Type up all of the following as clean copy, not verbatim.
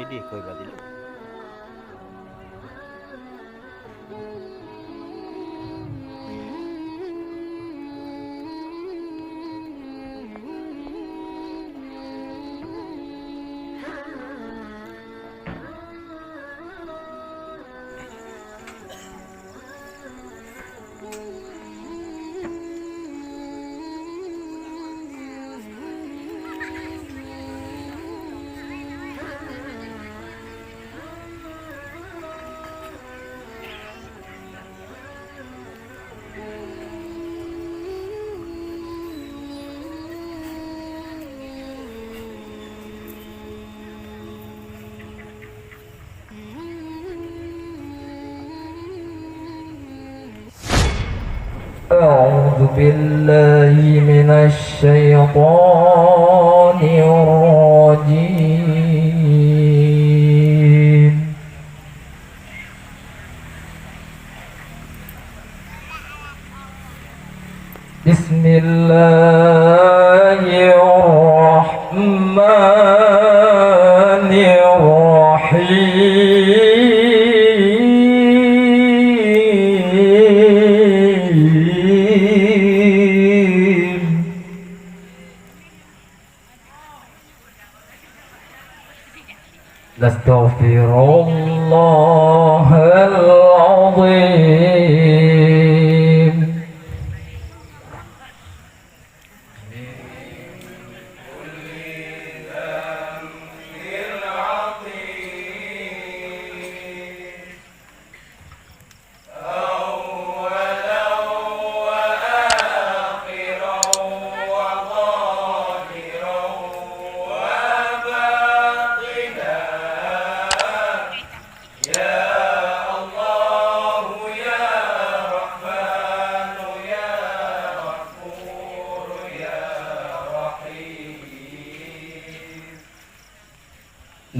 দিয়ে কইবা দিল। أعوذ بالله من الشيطان الرجيم. بسم الله الرحمن الرحيم. نستغفر الله العظيم.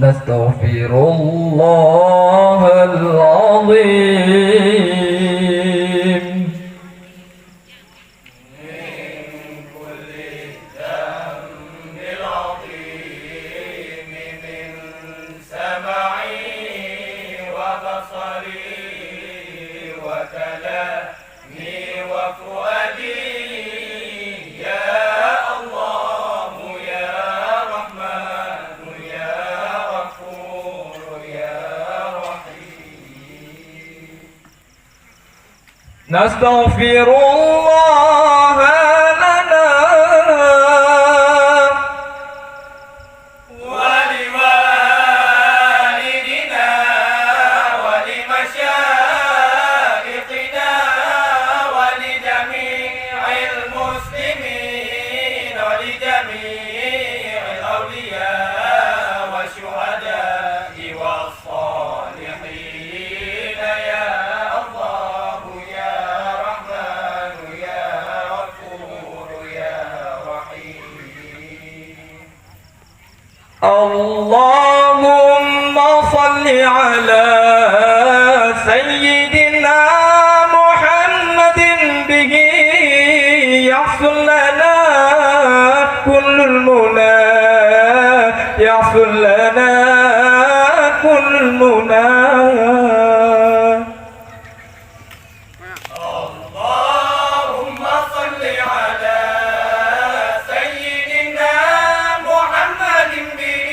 نستغفر الله العظيم. من كل ذنب العظيم من سمعي وبصري وكلامي وفؤادي نستغفر الله لنا ولوالدنا ولمشايخنا ولجميع المسلمين ولجميع الأولياء والشهداء والصالحين يا الله يا رحمن يا غفور يا رحيم. اللهم صل على سيدنا محمد به يحصل لنا كل المنى يحصل لنا كل المنى. اللهم صل على سيدنا محمد به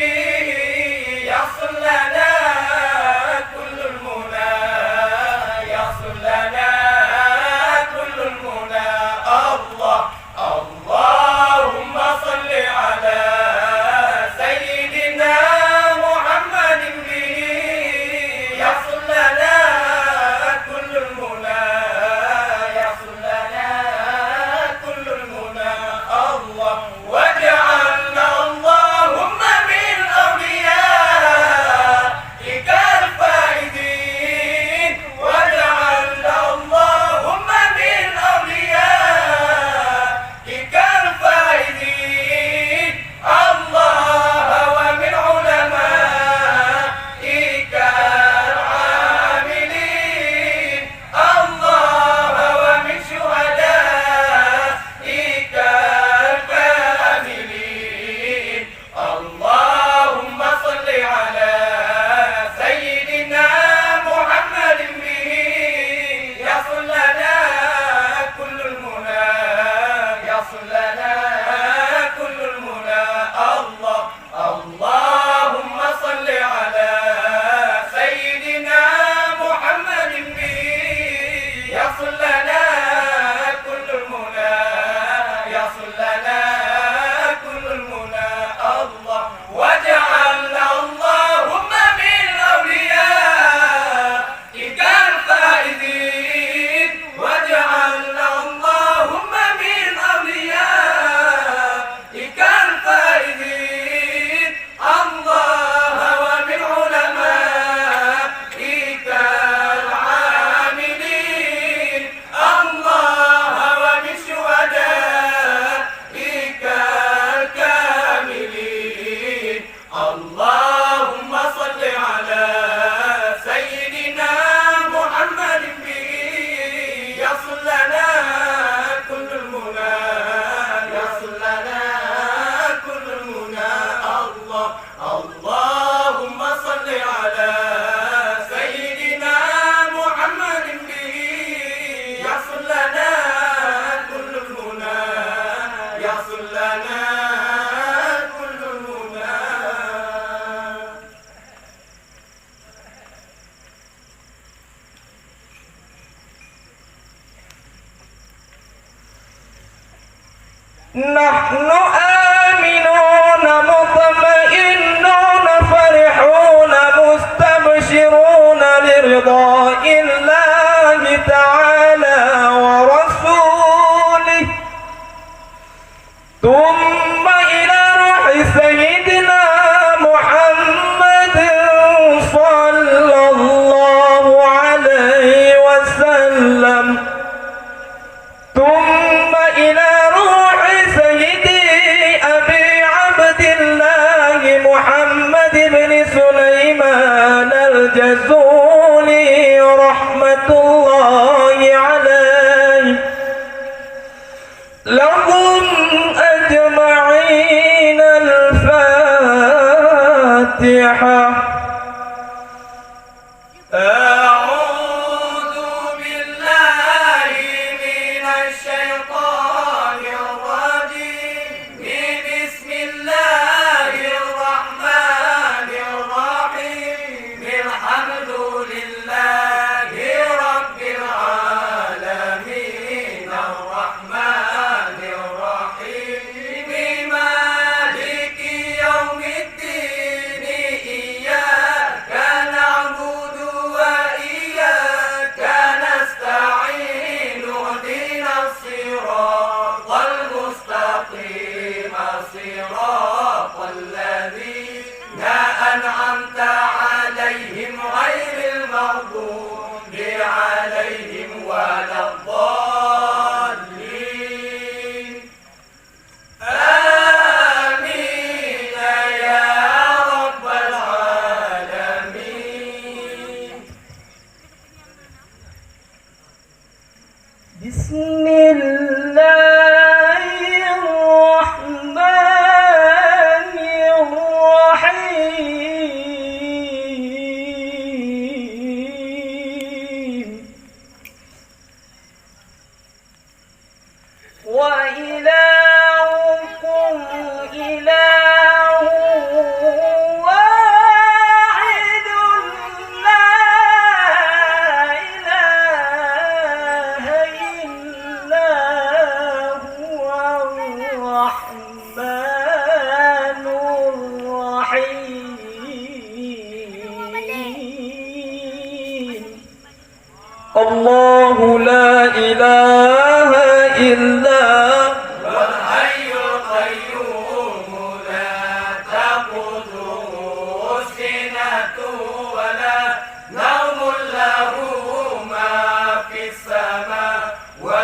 يحصل لنا كل المنى يحصل لنا كل المنى. اللهم صل على سيدنا محمد به نحن آمنون مطمئنون فرحون مستبشرون لرضاء الله تعالى ورسوله ثم إلى روح سيدنا محمد صلى الله عليه وسلم ثم إلى روح سيدي أبي عبد الله محمد بن سليمان الجزولي رحمة الله عليه لهم أجمعين الفاتحة. أعوذ بالله من الشيطان الرجيم بسم الله الرحمن الرحيم الحمد لله رب العالمين الرحمن الرحيم مالك يوم الدين إياك نعبد وإياك نستعين اهدنا الصراط المستقيم صراط الذين أنعمت عليهم غير المغضوب عليهم ولا الضالين آمين يا رب العالمين. بسم الله الرحمن الرحيم وإلهكم إله واحد لا إله إلا هو الرحمن الرحيم. الله لا إله إلا هو الحي القيوم لا تأخذه سنة ولا نوم له ما في السماوات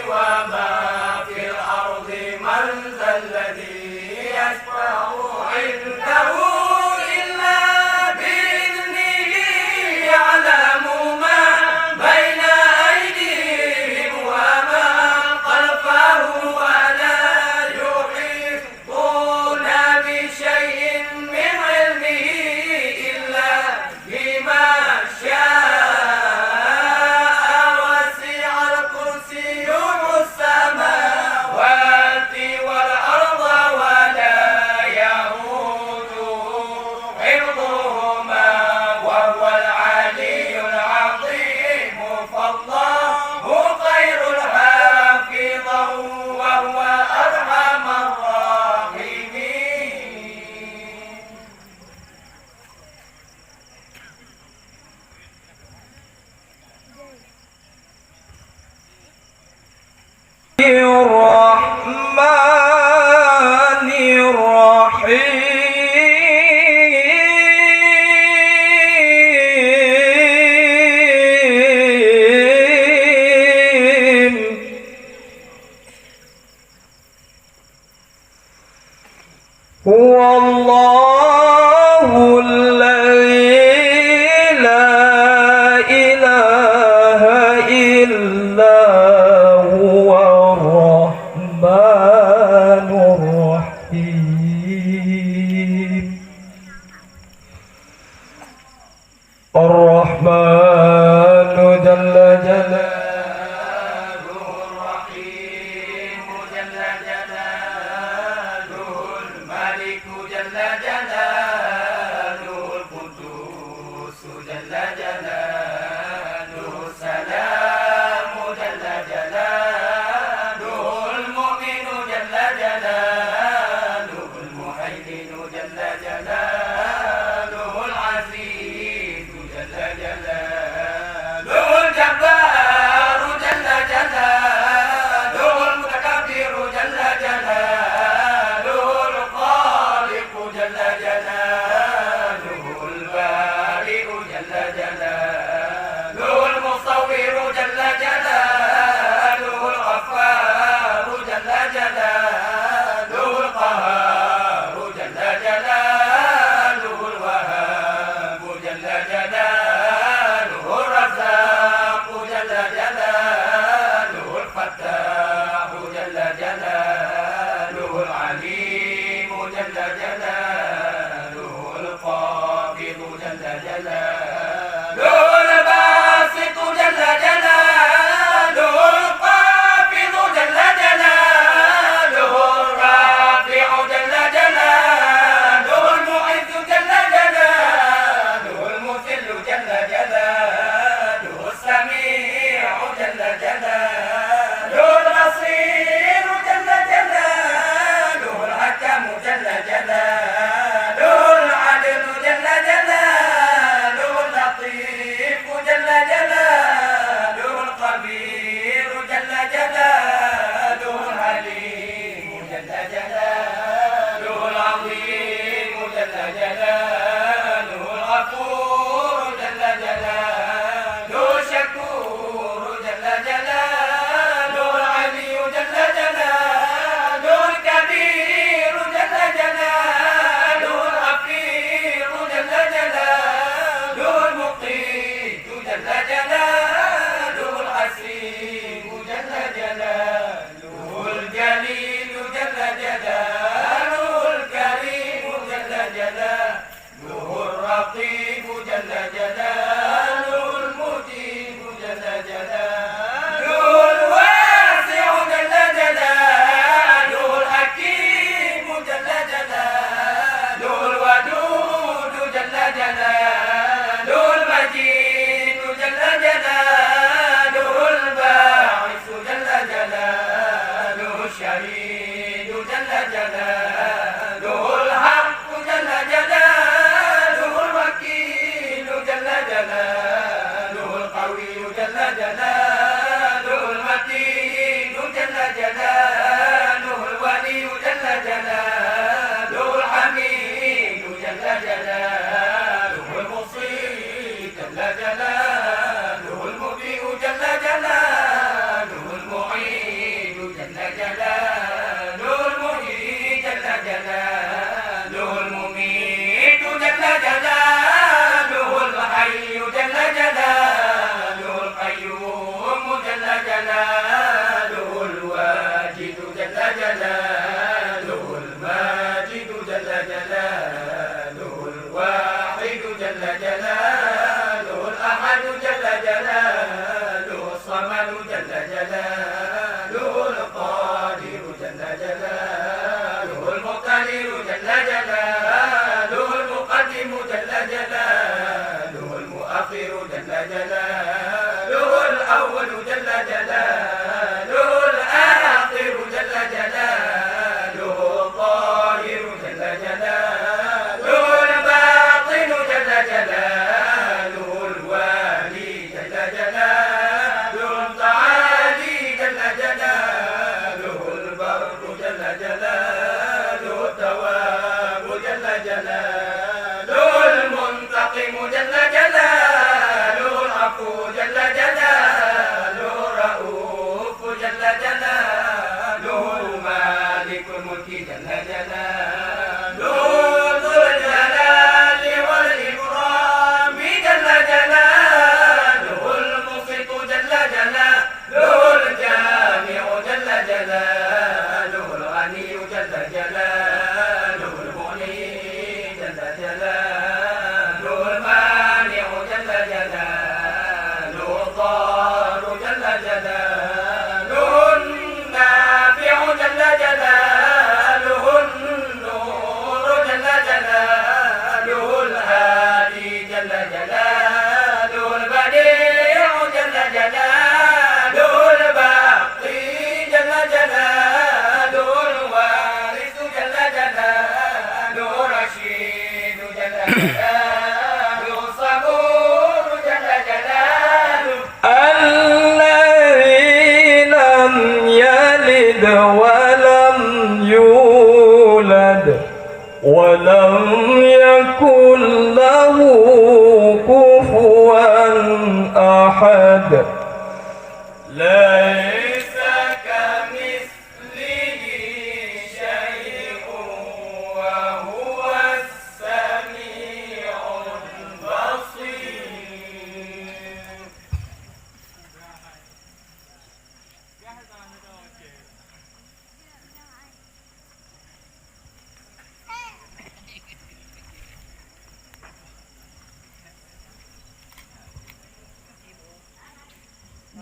وما في الأرض من ذا الذي يشفع عنده إلا بإذنه يعلم ما بين أيديهم وما خلفهم ولا يحيطون بشيء من علمه إلا بما شاء وسع الكرسي السماوات والأرض ولا يئوده حفظهما وهو العلي العظيم فالله خير حافظا وهو أرحم الراحمين. الرحمن الرحيم هو الله الذي لا إله إلا هو الرحمن الرحيم. الرحمن جل جلاله الرحيم جل جلاله الملك جل جلاله القدوس جل جلاله السلام جل جلاله جل جلاله القادر جل جلاله المقتدر جل جلاله المقدم جل جلاله المؤخر جل جلاله الأول جل جلاله الآخر جل جلاله الظاهر جل جلاله الباطن جل جلاله الوالي جل جلاله التعالي جل جلاله البر جل جلاله التواب جل جلاله المنتقم جل جلاله العفو جل جلاله الرؤوف جل جلاله مالك الملك جل جلاله ذو الجلال والإكرام جل جلاله المقسط جل جلاله الجامع جل جلاله الغني جل جلاله المغني جل جلاله المانع جل جلاله الضار جل جلاله النافع جل جلاله النور جل جلاله الهادي جل جلاله البديع جل جلاله الباقي جل جلاله الوارث جل جلاله رشيد جل جلاله صبور جل جلاله الذي لم يلد ولم يولد ولم يكن له كفوا أحد ليس كمثله شيء وهو السميع البصير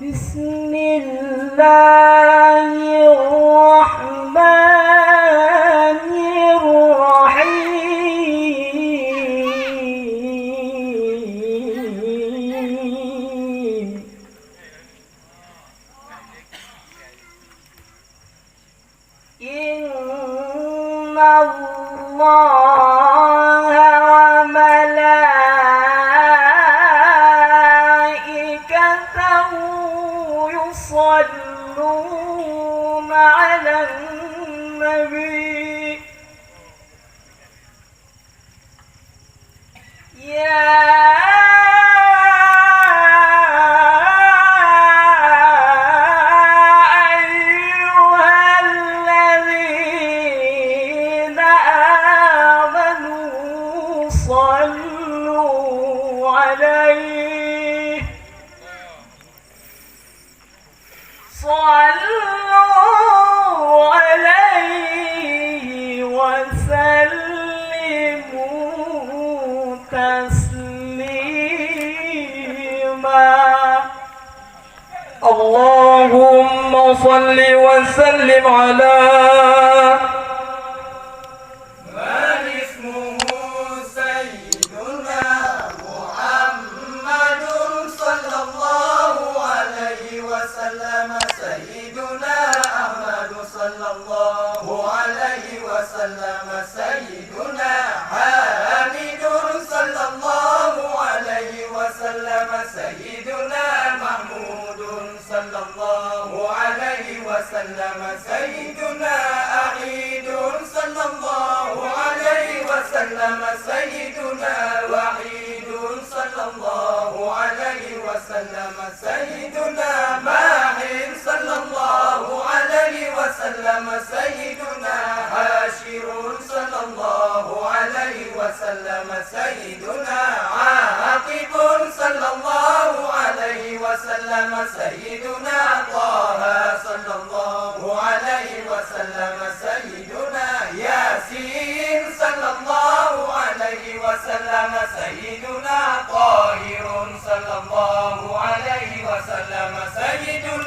بسم الله الرحمن الرحيم إن الله وملائكته يصلون على النبي يا أيها الذين آمنوا صلوا عليه وسلموا تسليما اللهم صل وسلم على من اسمه سيدنا محمد صلى الله عليه وسلم سيدنا أحمد صلى الله عليه وسلم سيدنا حامد صلى الله عليه وسلم سيدنا محمود صلى الله عليه وسلم سيدنا أعيد صلى الله عليه وسلم سيدنا وحيد صلى الله عليه وسلم سيدنا ماهر صلى الله عليه وسلم سيدنا هاشر صلى الله عليه وسلم سيدنا عاقب صلى الله عليه وسلم سيدنا طه صلى الله عليه وسلم سيدنا ياسين صلى الله عليه وسلم سيدنا طاهر صلى الله عليه وسلم سيدنا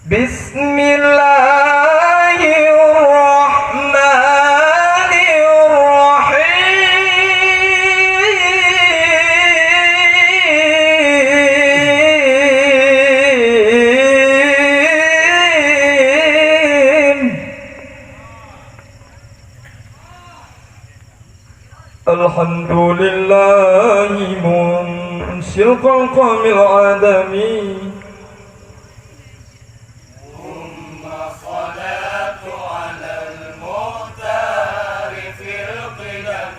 Bismillahirrahmanirrahim. Alhamdulillahi munsyil qalqamil adami. الصلاة على المختار في القدم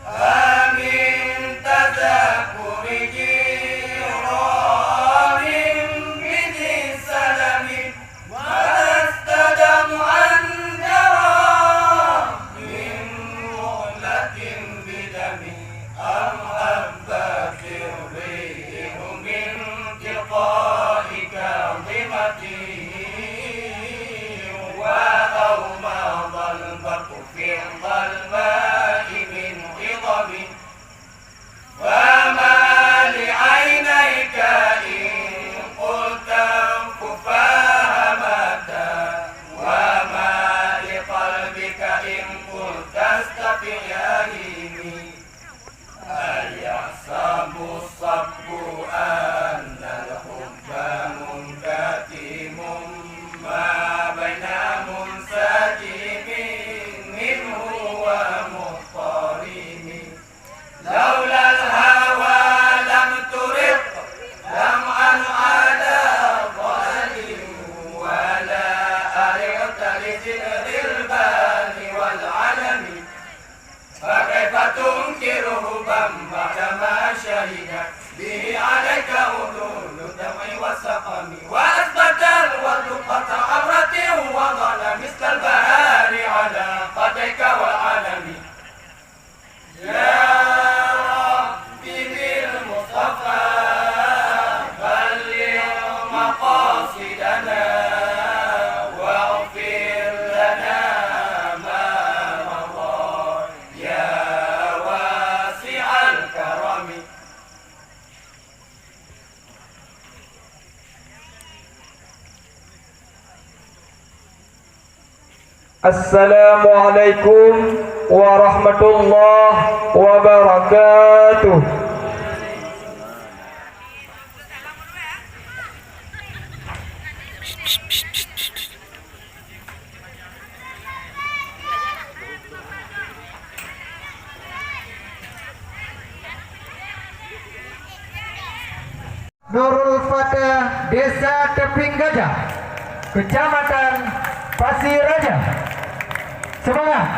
آمين تذكر جيران بذي سلم ونستدم عن جرى من مهلة بدم أم هبت الريح من تلقاء كاظمته وأومض البرق في الظلماء من غضب فما لعينيك إن قلت انكفاها متى وما لقلبك إن قلت استقم يا هيمي أيحسب الصب أن الحب منكتم ما بين منسجم منه ومضطرم لولا الهوى لم ترق لمعا على ظالم ولا أرقت لذكر البال والعلم فكيف تنكره بعدما شهدت به عليك أذون الدمع والسقم وأثبت الوثقة عبرة وظل مثل البهار على قديك والعلم يا ربي بالمصطفى بلغ مقاصدنا واغفر لنا ما مضى يا واسع الكرم Assalamualaikum warahmatullahi wabarakatuh. Nurul Fatah, Desa Teping Gajah, Kecamatan Pasir Raja. Semangat.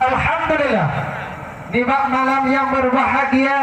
Alhamdulillah. Di malam yang berbahagia